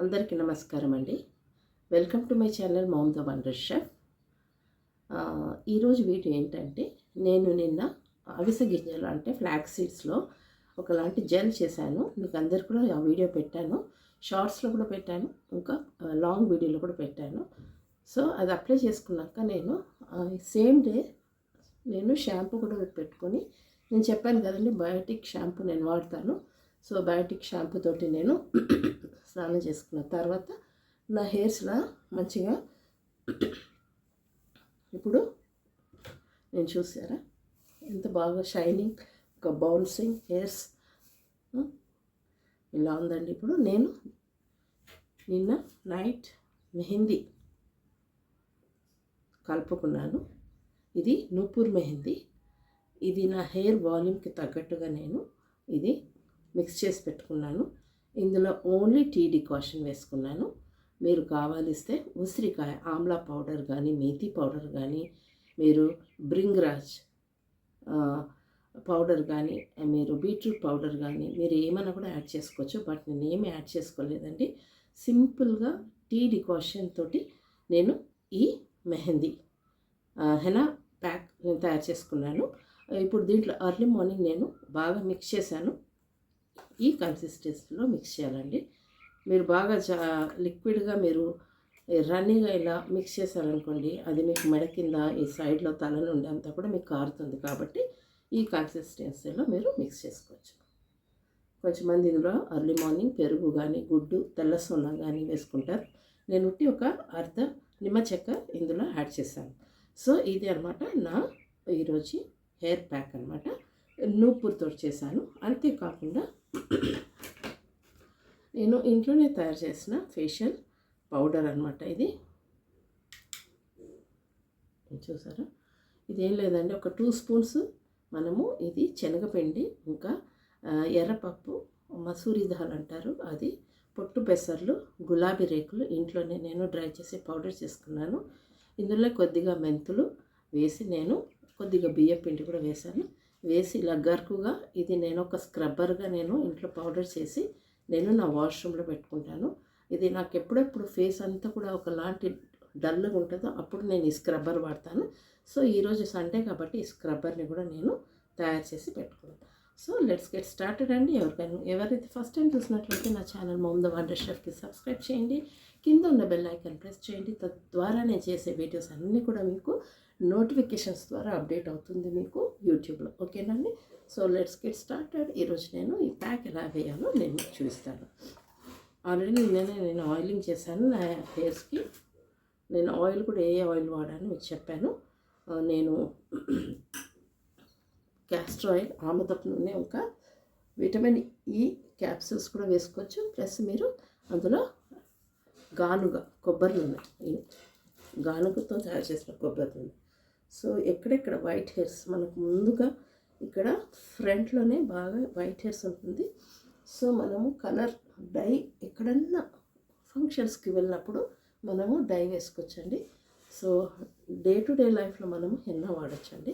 అందరికీ నమస్కారం అండి. Welcome to my channel mom the wonder chef. ఈరోజు వీడియో ఏంటంటే, నేను నిన్న అవిసె గింజలు అంటే ఫ్లాక్స్ సీడ్స్లో ఒకలాంటి జెల్ చేశాను. మీకు అందరు కూడా ఆ వీడియో పెట్టాను, షార్ట్స్లో కూడా పెట్టాను, ఇంకా లాంగ్ వీడియోలో కూడా పెట్టాను. సో అది అప్లై చేసుకున్నాక నేను సేమ్ డే నేను షాంపూ కూడా పెట్టుకొని, నేను చెప్పాను కదండి బయోటిక్ షాంపూ నేను వాడతాను. సో బయోటిక్ షాంపూ తోటి నేను స్నానం చేసుకున్న తర్వాత నా హెయిర్స్లా మంచిగా ఇప్పుడు నేను చూసారా ఎంత బాగా షైనింగ్, ఒక బౌన్సింగ్ హెయిర్స్ ఇలా ఉందండి. ఇప్పుడు నేను నిన్న నైట్ మెహందీ కలుపుకున్నాను. ఇది నూపూర్ మెహందీ. ఇది నా హెయిర్ వాల్యూమ్కి తగ్గట్టుగా నేను ఇది మిక్స్ చేసి పెట్టుకున్నాను. ఇందులో ఓన్లీ టీ డికాషన్ వేసుకున్నాను. మీరు కావాలిస్తే ఉసిరికాయ ఆమ్లా పౌడర్ కానీ, మేథీ పౌడర్ కానీ, మీరు బ్రింగ్రాజ్ పౌడర్ కానీ, మీరు బీట్రూట్ పౌడర్ కానీ, మీరు ఏమైనా కూడా యాడ్ చేసుకోవచ్చు. బట్ నేను ఏమి యాడ్ చేసుకోలేదండి. సింపుల్గా టీ డికాషన్ తోటి నేను ఈ మెహందీ హెనా ప్యాక్ నేను తయారు చేసుకున్నాను. ఇప్పుడు దీంట్లో ఎర్లీ మార్నింగ్ నేను బాగా మిక్స్ చేశాను. ఈ కన్సిస్టెన్సీలో మిక్స్ చేయాలండి. మీరు బాగా లిక్విడ్గా మీరు రన్నీగా ఇలా మిక్స్ చేశారనుకోండి, అది మీకు మెడ కింద ఈ సైడ్లో తల నుండి అంతా కూడా మీకు కారుతుంది. కాబట్టి ఈ కన్సిస్టెన్సీలో మీరు మిక్స్ చేసుకోవచ్చు. కొంచెంమంది ఇందులో ఎర్లీ మార్నింగ్ పెరుగు కానీ, గుడ్డు, తెల్ల సొన్న కానీ వేసుకుంటారు. నేను ఉట్టి ఒక అర్ధ నిమ్మ చెక్క ఇందులో యాడ్ చేశాను. సో ఇది అనమాట నా ఈరోజు హెయిర్ ప్యాక్ అనమాట. నూపూర్తో చేశాను. అంతేకాకుండా నేను ఇంట్లోనే తయారు చేసిన ఫేషియల్ పౌడర్ అనమాట. ఇది చూసారా, ఇదేం లేదండి, ఒక 2 స్పూన్స్ మనము ఇది శనగపిండి, ఇంకా ఎర్రపప్పు, మసూరి దాల్ అంటారు, అది పొట్టు పెసర్లు, గులాబీ రేకులు ఇంట్లోనే నేను డ్రై చేసి పౌడర్ చేసుకున్నాను. ఇందులో కొద్దిగా మెంతులు వేసి, నేను కొద్దిగా బియ్యం పిండి కూడా వేశాను. వేసి ఇలా గరుకుగా ఇది నేను ఒక స్క్రబ్బర్గా నేను ఇంట్లో పౌడర్ చేసి నేను నా వాష్రూమ్లో పెట్టుకుంటాను. ఇది నాకు ఎప్పుడెప్పుడు ఫేస్ అంతా కూడా ఒకలాంటి డల్గా ఉంటుందో అప్పుడు నేను ఈ స్క్రబ్బర్ వాడతాను. సో ఈరోజు సండే కాబట్టి ఈ స్క్రబ్బర్ని కూడా నేను తయారు చేసి పెట్టుకున్నాను. సో లెట్స్ గెట్ స్టార్టెడ్ అండి. ఎవరైతే ఫస్ట్ టైం చూసినట్లయితే నా ఛానల్ మామ్ ద వండర్ షెఫ్కి సబ్స్క్రైబ్ చేయండి. కింద ఉన్న బెల్ ఐకాన్ ప్రెస్ చేయండి. తద్వారా నేను చేసే వీడియోస్ అన్నీ కూడా మీకు నోటిఫికేషన్స్ ద్వారా అప్డేట్ అవుతుంది మీకు యూట్యూబ్లో. ఓకేనండి. So let's get started. ఈరోజు నేను ఈ ప్యాక్ ఎలా వేయాలో నేను చూపిస్తాను. ఆల్రెడీ నేను ఆయిలింగ్ చేశాను నా హెయిర్స్కి. నేను ఆయిల్ కూడా ఏ ఆయిల్ వాడాను మీకు చెప్పాను. నేను క్యాస్టర్ ఆయిల్, ఆముదపు నూనె, ఇంకా విటమిన్ ఈ క్యాప్సూల్స్ కూడా వేసుకోవచ్చు. ప్లస్ మీరు అందులో గానుగా కొబ్బరి నూనె, గానుగతో తయారు చేసిన కొబ్బరి నూనె. సో ఎక్కడెక్కడ వైట్ హెయిర్స్ మనకు ముందుగా ఇక్కడ ఫ్రంట్లోనే బాగా వైట్ హెయిర్స్ ఉంటుంది. సో మనము కలర్ డై ఎక్కడన్నా ఫంక్షన్స్కి వెళ్ళినప్పుడు మనము డై వేసుకోవచ్చండి. సో డే టు డే లైఫ్లో మనము హెన్నా వాడచ్చండి.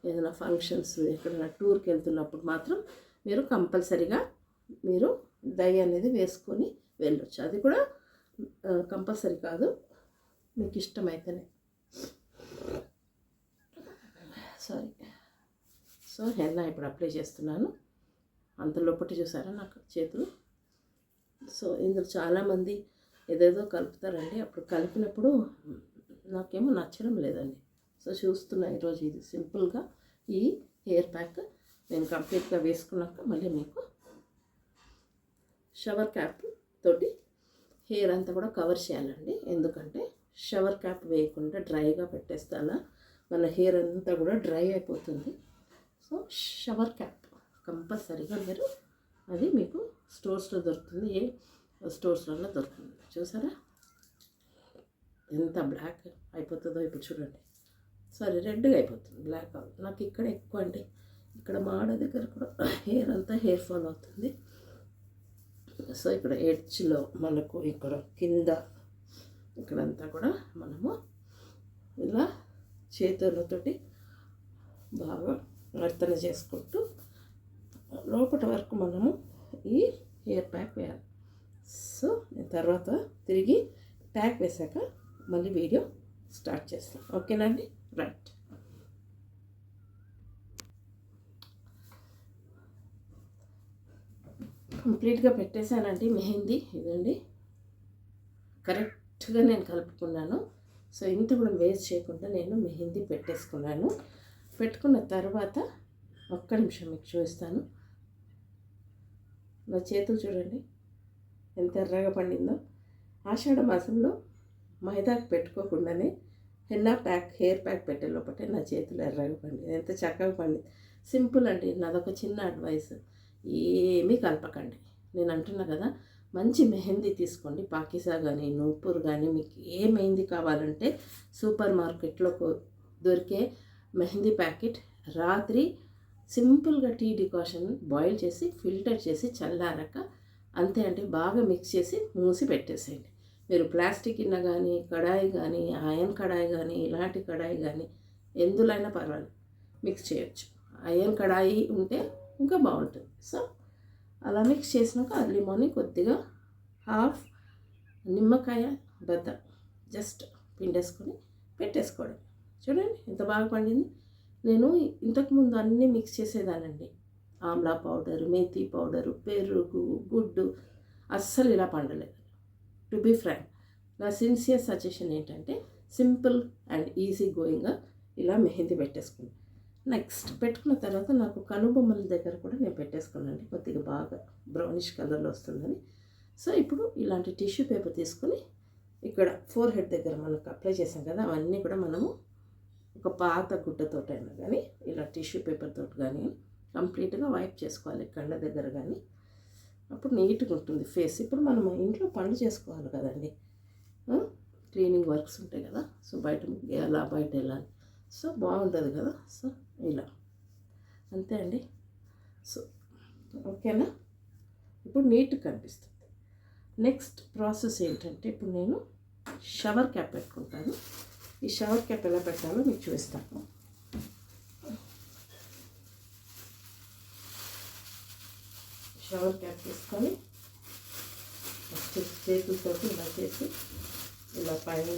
ఏదైనా ఫంక్షన్స్, ఎక్కడైనా టూర్కి వెళ్తున్నప్పుడు మాత్రం మీరు కంపల్సరీగా మీరు డై అనేది వేసుకొని వెళ్ళొచ్చు. అది కూడా కంపల్సరీ కాదు, మీకు ఇష్టమైతేనే. సారీ. సో హెన్నా ఇప్పుడు అప్లై చేస్తున్నాను. అంత లోపటి చూసారా నాకు చేతులు. సో ఇందులో చాలామంది ఏదేదో కలుపుతారండి. అప్పుడు కలిపినప్పుడు నాకేమో నచ్చడం లేదండి. సో చూస్తున్నా ఈరోజు ఇది సింపుల్గా ఈ హెయిర్ ప్యాక్ నేను కంప్లీట్గా వేసుకున్నాక మళ్ళీ మీకు షవర్ క్యాప్ తోటి హెయిర్ అంతా కూడా కవర్ చేయాలండి. ఎందుకంటే షవర్ క్యాప్ వేయకుండా డ్రైగా పెట్టేస్తే అలా మన హెయిర్ అంతా కూడా డ్రై అయిపోతుంది. సో షవర్ క్యాప్ కంపల్సరీగా మీరు, అది మీకు స్టోర్స్లో దొరుకుతుంది, ఏ స్టోర్స్లలో దొరుకుతుంది. చూసారా ఎంత బ్లాక్ అయిపోతుందో ఇప్పుడు చూడండి. సారీ, రెడ్గా అయిపోతుంది, బ్లాక్ కాదు. నాకు ఇక్కడ ఎక్కువ అండి, ఇక్కడ మాడ దగ్గర కూడా హెయిర్ అంతా హెయిర్ ఫాల్ అవుతుంది. సో ఇక్కడ ఎడ్జ్లో మనకు ఇక్కడ కింద ఇక్కడంతా కూడా మనము ఇలా చేతులతోటి బాగా మర్దన చేసుకుంటూ లోపటి వరకు మనము ఈ హెయిర్ ప్యాక్ వేయాలి. సో నేను తర్వాత తిరిగి ప్యాక్ వేసాక మళ్ళీ వీడియో స్టార్ట్ చేస్తాం. ఓకేనా అండి? రైట్. కంప్లీట్గా పెట్టేశానండి మెహందీ. ఇదండి కరెక్ట్గా నేను కలుపుకున్నాను. సో ఇంత కూడా వేస్ట్ చేయకుండా నేను మెహందీ పెట్టేసుకున్నాను. పెట్టుకున్న తర్వాత ఒక్క నిమిషం మీకు చూపిస్తాను. నా చేతులు చూడండి ఎంత ఎర్రగా పండిందో. ఆషాఢ మాసంలో మైదాకు పెట్టుకోకుండానే హెయిర్ ప్యాక్ పెట్టే లోపటే నా చేతులు ఎర్రగా పండింది. ఎంత చక్కగా పండింది. సింపుల్ అండి. నాదొక చిన్న అడ్వైస్, ఏమీ కలపకండి. నేను అంటున్నా కదా, మంచి మెహందీ తీసుకోండి. పాకిసా కానీ నూపూర్ కానీ మీకు ఏ మెహందీ కావాలంటే సూపర్ మార్కెట్లో దొరికే మెహందీ ప్యాకెట్ రాత్రి సింపుల్గా టీ డికాషన్ బాయిల్ చేసి ఫిల్టర్ చేసి చల్లారాక అంతే అండి, బాగా మిక్స్ చేసి మూసి పెట్టేసేయండి. మీరు ప్లాస్టిక్ గిన్నె కానీ కడాయి కానీ ఐరన్ కడాయి కానీ ఇలాంటి కడాయి కానీ ఎందులైనా పర్వాలేదు మిక్స్ చేయొచ్చు. ఐరన్ కడాయి ఉంటే ఇంకా బాగుంటుంది. సో అలా మిక్స్ చేసినాక అర్లీ మార్నింగ్ కొద్దిగా హాఫ్ నిమ్మకాయ బద్ద జస్ట్ పిండేసుకొని పెట్టేసుకోవడం. చూడండి ఎంత బాగా పండింది. నేను ఇంతకుముందు అన్నీ మిక్స్ చేసేదానండి. ఆమ్లా పౌడరు, మేథీ పౌడరు, పెరుగు, గుడ్డు, అస్సలు ఇలా పండలేదు. టు బీ ఫ్రాంక్, నా సిన్సియర్ సజెషన్ ఏంటంటే సింపుల్ అండ్ ఈజీ గోయింగ్గా ఇలా మెహందీ పెట్టేసుకున్నాను. నెక్స్ట్ పెట్టుకున్న తర్వాత నాకు కనుబొమ్మల దగ్గర కూడా నేను పెట్టేసుకున్నాను. కొద్దిగా బాగా బ్రౌనిష్ కలర్లో వస్తుందని. సో ఇప్పుడు ఇలాంటి టిష్యూ పేపర్ తీసుకొని ఇక్కడ ఫోర్ హెడ్ దగ్గర మనకు అప్లై చేసాం కదా, అవన్నీ కూడా మనము ఒక పాత గుడ్డతోటైనా కానీ ఇలా టిష్యూ పేపర్ తోటి కానీ కంప్లీట్గా వైప్ చేసుకోవాలి కళ్ళ దగ్గర కానీ. అప్పుడు నీట్గా ఉంటుంది ఫేస్. ఇప్పుడు మనం ఇంట్లో పనులు చేసుకోవాలి కదండి, క్లీనింగ్ వర్క్స్ ఉంటాయి కదా. సో బయట వెళ్ళాలి. సో బాగుంటుంది కదా. సో ఇలా అంతే అండి. సో ఓకేనా, ఇప్పుడు నీట్గా కనిపిస్తుంది. నెక్స్ట్ ప్రాసెస్ ఏంటంటే ఇప్పుడు నేను షవర్ క్యాప్ పెట్టుకుంటాను. ఈ షవర్ క్యాప్ ఎలా పెట్టాలో మీకు చూపిస్తాను. షవర్ క్యాప్ తీసుకొని ఫస్ట్ చేతులతో ఇలా చేసి ఇలా పైన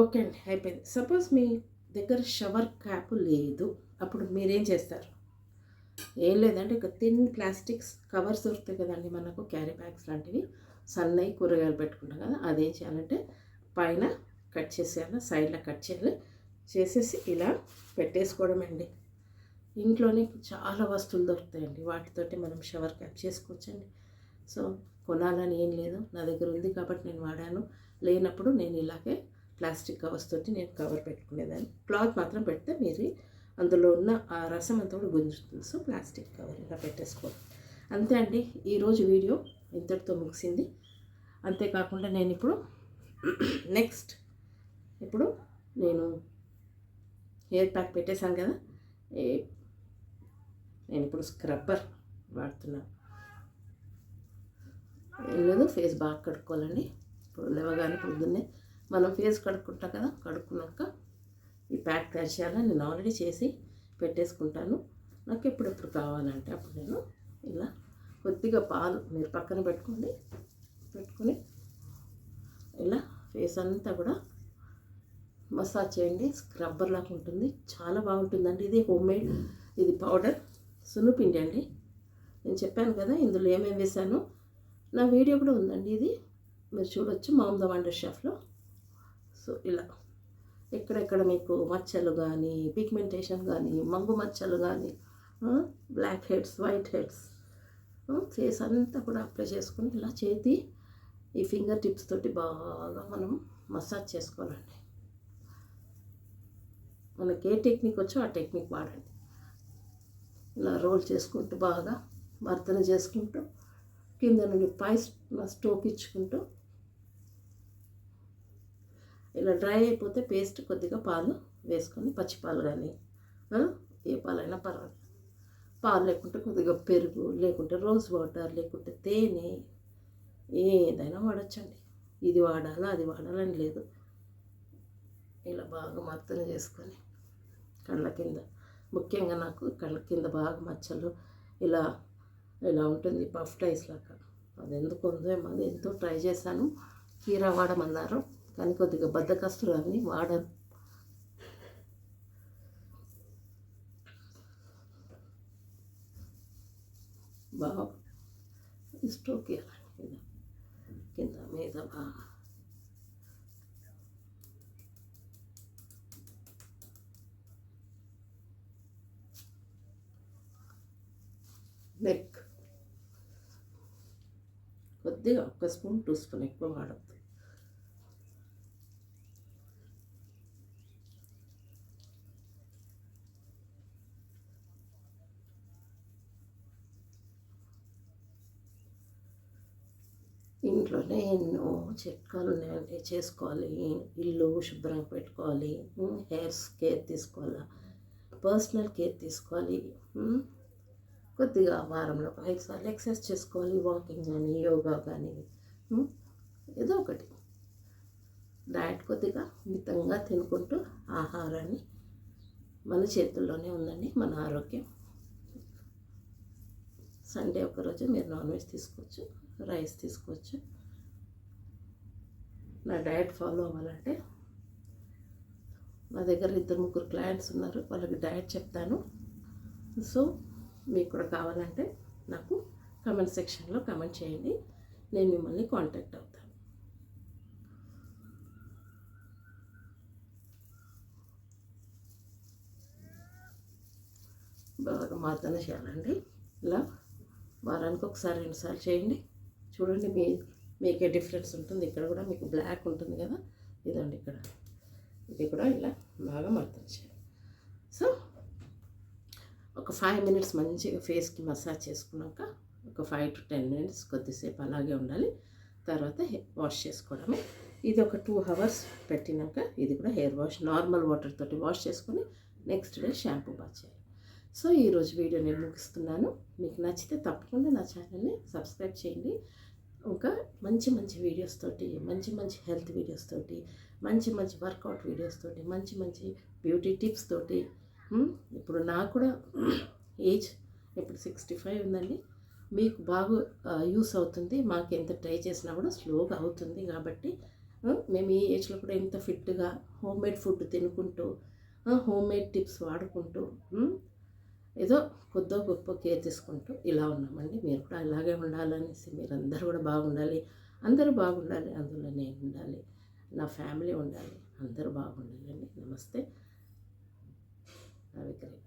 ఓకే అండి, అయిపోయింది. సపోజ్ మీ దగ్గర షవర్ క్యాప్ లేదు, అప్పుడు మీరేం చేస్తారు? ఏం లేదంటే ఒక థిన్ ప్లాస్టిక్స్ కవర్స్ దొరుకుతాయి కదండి మనకు, క్యారీ బ్యాగ్స్ లాంటివి, సన్నవి కూరగాయలు పెట్టుకుంటాం కదా. అదేం చేయాలంటే పైన కట్ చేసేయాలి, సైడ్లో కట్ చేయాలి, చేసేసి ఇలా పెట్టేసుకోవడం అండి. ఇంట్లోనే చాలా వస్తువులు దొరుకుతాయండి, వాటితోటి మనం షవర్ క్యాప్ చేసుకోవచ్చండి. సో కొనాలని ఏం లేదు, నా దగ్గర ఉంది కాబట్టి నేను వాడాను. లేనప్పుడు నేను ఇలాగే ప్లాస్టిక్ కవర్స్ తోటి నేను కవర్ పెట్టుకునేదాన్ని. క్లాత్ మాత్రం పెడితే మీరు అందులో ఉన్న ఆ రసం అంతా కూడా గుంజుతుంది. సో ప్లాస్టిక్ కవర్ ఇలా పెట్టేసుకోవాలి. అంతే అండి, ఈరోజు వీడియో ఇంతటితో ముగిసింది. అంతేకాకుండా నేను ఇప్పుడు ఇప్పుడు నేను హెయిర్ ప్యాక్ పెట్టేశాను కదా, నేను ఇప్పుడు స్క్రబ్బర్ వాడుతున్నాను. ఏం లేదు, ఫేస్ బాగా కడుక్కోవాలండి. ఇప్పుడు లేవగానే పొద్దున్నే మనం ఫేస్ కడుక్కుంటాం కదా, కడుక్కున్నాక ఈ ప్యాక్ తయారు చేయాలని నేను ఆల్రెడీ చేసి పెట్టేసుకుంటాను. నాకు ఎప్పుడెప్పుడు కావాలంటే అప్పుడు నేను ఇలా కొద్దిగా పాలు మీరు పక్కన పెట్టుకొని ఇలా ఫేస్ అంతా కూడా మసాజ్ చేయండి. స్క్రబ్బర్ లాగా ఉంటుంది, చాలా బాగుంటుందండి. ఇది హోమ్మేడ్, ఇది పౌడర్ సున్నుపిండి అండి. నేను చెప్పాను కదా ఇందులో ఏమేమి వేసాను, నా వీడియో కూడా ఉందండి, ఇది మీరు చూడొచ్చు మామ్ ద వండర్ షెఫ్లో. సో ఇలా ఎక్కడెక్కడ మీకు మచ్చలు కానీ పిగ్మెంటేషన్ కానీ మంగు మచ్చలు కానీ black heads white heads face అంతా కూడా అప్లై చేసుకొని ఇలా చేతి ఈ ఫింగర్ టిప్స్ తోటి బాగా మనం మసాజ్ చేసుకోవాలండి. మనకి ఏ టెక్నిక్ వచ్చో ఆ టెక్నిక్ వాడండి. ఇలా రోల్ చేసుకుంటూ బాగా మర్దన చేసుకుంటూ కింద నుండి పై స్టోక్ ఇచ్చుకుంటూ ఇలా డ్రై అయిపోతే పేస్ట్ కొద్దిగా పాలు వేసుకొని పచ్చిపాలు కానీ ఏ పాలైనా పర్వాలేదు, పాలు లేకుంటే కొద్దిగా పెరుగు, లేకుంటే రోజ్ వాటర్, లేకుంటే తేనె, ఏదైనా వాడచ్చండి. ఇది వాడాలా అది వాడాలని లేదు. ఇలా బాగా మర్దన చేసుకొని కళ్ళ కింద, ముఖ్యంగా నాకు కళ్ళ కింద బాగా మచ్చలు ఇలా ఇలా ఉంటుంది పఫ్ టైస్ లాగా. అది ఎందుకు ఉందో ఏమో, అది ఎంతో ట్రై చేశాను, కీరా వాడమన్నారు కానీ కొద్దిగా బద్ధకస్తులు అని వాడను. బాగా స్టోక్ ఇవ్వాలి కింద మీద బాగా. నెక్ కొద్దిగా 1 స్పూన్ 2 స్పూన్ ఎక్కువ వాడద్దు. ఇంట్లోనే ఎన్నో చిట్కాలు ఉన్నాయండి, చేసుకోవాలి. ఇల్లు శుభ్రంగా పెట్టుకోవాలి, హెయిర్స్ కేర్ తీసుకోవాలి, పర్సనల్ కేర్ తీసుకోవాలి, కొద్దిగా వారంలో 5 సార్లు ఎక్సర్సైజ్ చేసుకోవాలి, వాకింగ్ కానీ యోగా కానీ ఏదో ఒకటి. డయట్ కొద్దిగా మితంగా తినుకుంటూ, ఆహారాన్ని మన చేతుల్లోనే ఉందండి మన ఆరోగ్యం. సండే ఒకరోజు మీరు నాన్ వెజ్ తీసుకోవచ్చు, రైస్ తీసుకోవచ్చు. నా డయట్ ఫాలో అవ్వాలంటే నా దగ్గర 2-3 క్లయింట్స్ ఉన్నారు, వాళ్ళకి డయట్ చెప్తాను. సో మీకు కూడా కావాలంటే నాకు కామెంట్ సెక్షన్లో కామెంట్ చేయండి, నేను మిమ్మల్ని కాంటాక్ట్ అవుతాను. బాగా మర్దన చేయాలండి. ఇలా వారానికి 1-2 సార్లు చేయండి. చూడండి, మీకే డిఫరెన్స్ ఉంటుంది. ఇక్కడ కూడా మీకు బ్లాక్ ఉంటుంది కదా, ఇదండి ఇక్కడ, ఇది కూడా ఇలా బాగా మర్దన చేయాలి. సో ఒక 5 మినిట్స్ మంచిగా ఫేస్కి మసాజ్ చేసుకున్నాక ఒక 5 to 10 మినిట్స్ కొద్దిసేపు అలాగే ఉండాలి. తర్వాత వాష్ చేసుకోవడమే. ఇది ఒక 2 hours పెట్టినాక ఇది కూడా హెయిర్ వాష్ నార్మల్ వాటర్ తోటి వాష్ చేసుకొని నెక్స్ట్ డే షాంపూ బాత్ చేయాలి. సో ఈరోజు వీడియో నేను ముగిస్తున్నాను. మీకు నచ్చితే తప్పకుండా నా ఛానల్ని సబ్స్క్రైబ్ చేయండి. ఇంకా మంచి మంచి వీడియోస్ తోటి, మంచి మంచి హెల్త్ వీడియోస్ తోటి, మంచి మంచి వర్కౌట్ వీడియోస్ తోటి, మంచి మంచి బ్యూటీ టిప్స్ తోటి. ఇప్పుడు నాకు కూడా ఏజ్ ఇప్పుడు 65 ఉందండి. మీకు బాగా యూస్ అవుతుంది. మాకు ఎంత ట్రై చేసినా కూడా స్లోగా అవుతుంది. కాబట్టి మేము ఈ ఏజ్లో కూడా ఎంత ఫిట్గా హోమ్మేడ్ ఫుడ్ తినుకుంటూ, హోమ్మేడ్ టిప్స్ వాడుకుంటూ, ఏదో కొద్దో గొప్ప కేర్ తీసుకుంటూ ఇలా ఉన్నామండి. మీరు కూడా అలాగే ఉండాలనేసి, మీరందరూ కూడా బాగుండాలి, అందరూ బాగుండాలి, అందులో నేను ఉండాలి, నా ఫ్యామిలీ ఉండాలి, అందరూ బాగుండాలండి. నమస్తే. Have a great